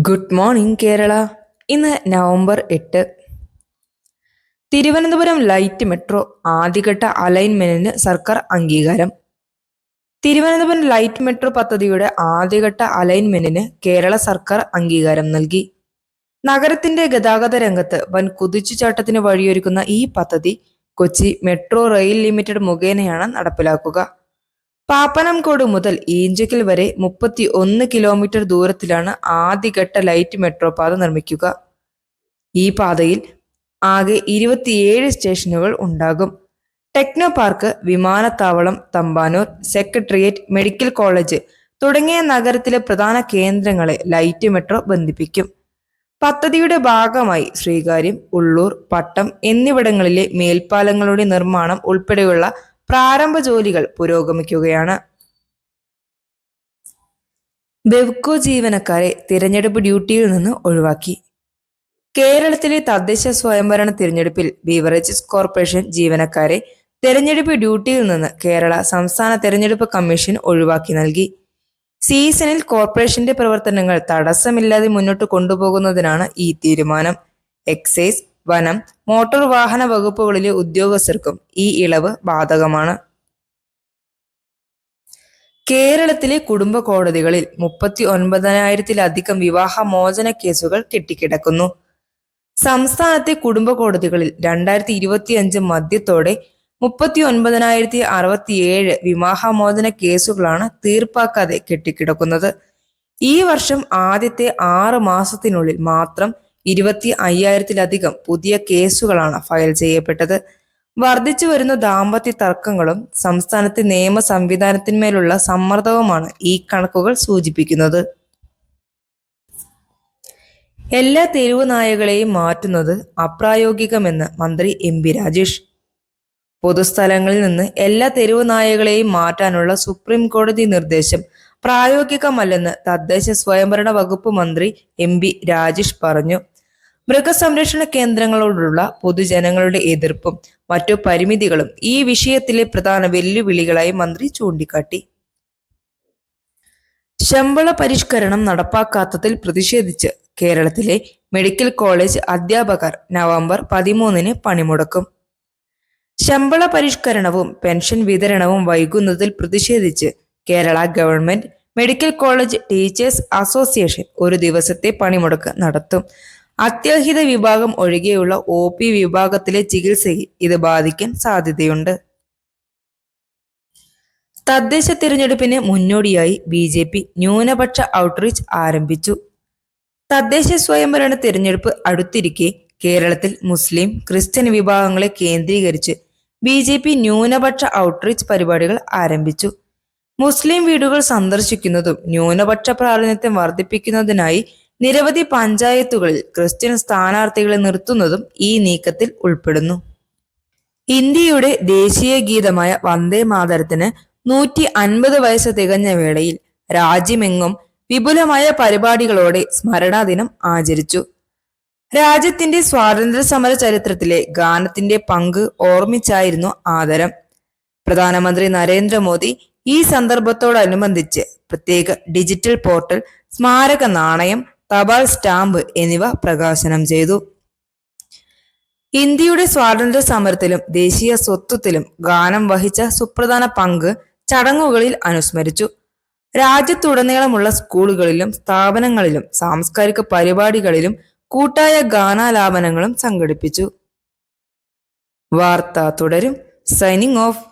Good morning Kerala. ഇന്ന് November 8. Thiruvananthapuram light metro ആദ്യഘട്ട അലൈൻമെന്റിന് സർക്കാർ അംഗീകാരം. തിരുവനന്തപുരം ലൈറ്റ് മെട്രോ പദ്ധതിയുടെ ആദ്യഘട്ട അലൈൻമെന്റിന് കേരള സർക്കാർ അംഗീകാരം നൽകി. നഗരത്തിന്റെ ഗതാഗത രംഗത്ത് വൻ കുതിച്ചുചാട്ടത്തിന് വഴിയൊരുക്കുന്ന ഈ പദ്ധതി കൊച്ചി മെട്രോ റെയിൽ ലിമിറ്റഡ് മുഖേനയാണ് നടപ്പിലാക്കുക. പാപ്പനംകോട് മുതൽ ഈഞ്ചക്കൽ വരെ 31 കിലോമീറ്റർ ദൂരത്തിലാണ് ആദ്യഘട്ട ലൈറ്റ് മെട്രോ പാത നിർമ്മിക്കുക. ഈ പാതയിൽ ആകെ 27 സ്റ്റേഷനുകൾ ഉണ്ടാകും. ടെക്നോ പാർക്ക്, വിമാനത്താവളം, തമ്പാനൂർ, സെക്രട്ടേറിയറ്റ്, മെഡിക്കൽ കോളേജ് തുടങ്ങിയ നഗരത്തിലെ പ്രധാന കേന്ദ്രങ്ങളെ ലൈറ്റ് മെട്രോ ബന്ധിപ്പിക്കും. പദ്ധതിയുടെ ഭാഗമായി ശ്രീകാര്യം, ഉള്ളൂർ, പട്ടം എന്നിവിടങ്ങളിലെ മേൽപ്പാലങ്ങളുടെ നിർമ്മാണം ഉൾപ്പെടെയുള്ള പ്രാരംഭ ജോലികൾ പുരോഗമിക്കുകയാണ്. ബെവ്കോ ജീവനക്കാരെ തിരഞ്ഞെടുപ്പ് ഡ്യൂട്ടിയിൽ നിന്ന് ഒഴിവാക്കി. കേരളത്തിലെ തദ്ദേശ സ്വയംഭരണ തിരഞ്ഞെടുപ്പിൽ ബീവറേജസ് കോർപ്പറേഷൻ ജീവനക്കാരെ തിരഞ്ഞെടുപ്പ് ഡ്യൂട്ടിയിൽ നിന്ന് കേരള സംസ്ഥാന തിരഞ്ഞെടുപ്പ് കമ്മീഷൻ ഒഴിവാക്കി നൽകി. സീസണിൽ കോർപ്പറേഷന്റെ പ്രവർത്തനങ്ങൾ തടസ്സമില്ലാതെ മുന്നോട്ട് കൊണ്ടുപോകുന്നതിനാണ് ഈ തീരുമാനം. എക്സൈസ്, വനം, മോട്ടോർ വാഹന വകുപ്പുകളിലെ ഉദ്യോഗസ്ഥർക്കും ഈ ഇളവ് ബാധകമാണ്. കേരളത്തിലെ കുടുംബ കോടതികളിൽ 39,000-ലധികം വിവാഹ മോചന കേസുകൾ കെട്ടിക്കിടക്കുന്നു. സംസ്ഥാനത്തെ കുടുംബ കോടതികളിൽ 2025 മധ്യത്തോടെ 39,067 വിവാഹമോചന കേസുകളാണ് തീർപ്പാക്കാതെ കെട്ടിക്കിടക്കുന്നത്. ഈ വർഷം ആദ്യത്തെ 6 മാസത്തിനുള്ളിൽ മാത്രം 25,000-ലധികം പുതിയ കേസുകളാണ് ഫയൽ ചെയ്യപ്പെട്ടത്. വർദ്ധിച്ചു വരുന്ന ദാമ്പത്യ തർക്കങ്ങളും സംസ്ഥാനത്തെ നിയമ സംവിധാനത്തിന്മേലുള്ള സമ്മർദ്ദവുമാണ് ഈ കണക്കുകൾ സൂചിപ്പിക്കുന്നത്. എല്ലാ തെരുവു നായകളെയും മാറ്റുന്നത് അപ്രായോഗികമെന്ന് മന്ത്രി എം.പി. രാജേഷ്. പൊതുസ്ഥലങ്ങളിൽ നിന്ന് എല്ലാ തെരുവു നായകളെയും മാറ്റാനുള്ള സുപ്രീം കോടതി നിർദ്ദേശം പ്രായോഗികമല്ലെന്ന് തദ്ദേശ സ്വയംഭരണ വകുപ്പ് മന്ത്രി എം.പി. രാജേഷ് പറഞ്ഞു. മൃഗസംരക്ഷണ കേന്ദ്രങ്ങളോടുള്ള പൊതുജനങ്ങളുടെ എതിർപ്പും മറ്റു പരിമിതികളും ഈ വിഷയത്തിലെ പ്രധാന വെല്ലുവിളികളായി മന്ത്രി ചൂണ്ടിക്കാട്ടി. ശമ്പള പരിഷ്കരണം നടപ്പാക്കാത്തതിൽ പ്രതിഷേധിച്ച് കേരളത്തിലെ മെഡിക്കൽ കോളേജ് അധ്യാപകർ നവംബർ 13 പണിമുടക്കും. ശമ്പള പരിഷ്കരണവും പെൻഷൻ വിതരണവും വൈകുന്നതിൽ പ്രതിഷേധിച്ച് Kerala government medical college teachers association ഒരു ദിവസത്തെ പണിമുടക്ക് നടത്തും. അത്യാഹിത വിഭാഗം ഒഴികെയുള്ള OP വിഭാഗത്തിലെ ചികിത്സയെ ഇത് ബാധിക്കാൻ സാധ്യതയുണ്ട്. തദ്ദേശ തിരഞ്ഞെടുപ്പിന് മുന്നോടിയായി BJP ന്യൂനപക്ഷ ഔട്ട്റീച്ച് ആരംഭിച്ചു. തദ്ദേശ സ്വയംഭരണ തിരഞ്ഞെടുപ്പ് അടുത്തിരിക്കെ കേരളത്തിൽ മുസ്ലിം, ക്രിസ്ത്യൻ വിഭാഗങ്ങളെ കേന്ദ്രീകരിച്ച് BJP ന്യൂനപക്ഷ ഔട്ട്റീച്ച് പരിപാടികൾ ആരംഭിച്ചു. മുസ്ലിം വീടുകൾ സന്ദർശിക്കുന്നതും ന്യൂനപക്ഷ പ്രാതിനിധ്യം വർദ്ധിപ്പിക്കുന്നതിനായി നിരവധി പഞ്ചായത്തുകളിൽ ക്രിസ്ത്യൻ സ്ഥാനാർത്ഥികളെ നിർത്തുന്നതും ഈ നീക്കത്തിൽ ഉൾപ്പെടുന്നു. ഇന്ത്യയുടെ ദേശീയ ഗീതമായ വന്ദേ മാതരത്തിന് 150 വയസ്സ് തികഞ്ഞ വേളയിൽ രാജ്യമെങ്ങും വിപുലമായ പരിപാടികളോടെ സ്മരണാ ദിനം ആചരിച്ചു. രാജ്യത്തിന്റെ സ്വാതന്ത്ര്യ സമര ചരിത്രത്തിലെ ഗാനത്തിന്റെ പങ്ക് ഓർമ്മിച്ചായിരുന്നു ആദരം. പ്രധാനമന്ത്രി നരേന്ദ്രമോദി ഈ സന്ദർഭത്തോടനുബന്ധിച്ച് പ്രത്യേക ഡിജിറ്റൽ പോർട്ടൽ, സ്മാരക നാണയം, തപാൽ സ്റ്റാമ്പ് എന്നിവ പ്രകാശനം ചെയ്തു. ഇന്ത്യയുടെ സ്വാതന്ത്ര്യ സമരത്തിലും ദേശീയ സ്വത്വത്തിലും ഗാനം വഹിച്ച സുപ്രധാന പങ്ക് ചടങ്ങുകളിൽ അനുസ്മരിച്ചു. രാജ്യത്തുടനീളമുള്ള സ്കൂളുകളിലും സ്ഥാപനങ്ങളിലും സാംസ്കാരിക പരിപാടികളിലും കൂട്ടായ ഗാനാലാപനങ്ങളും സംഘടിപ്പിച്ചു. വാർത്ത തുടരും. Signing off.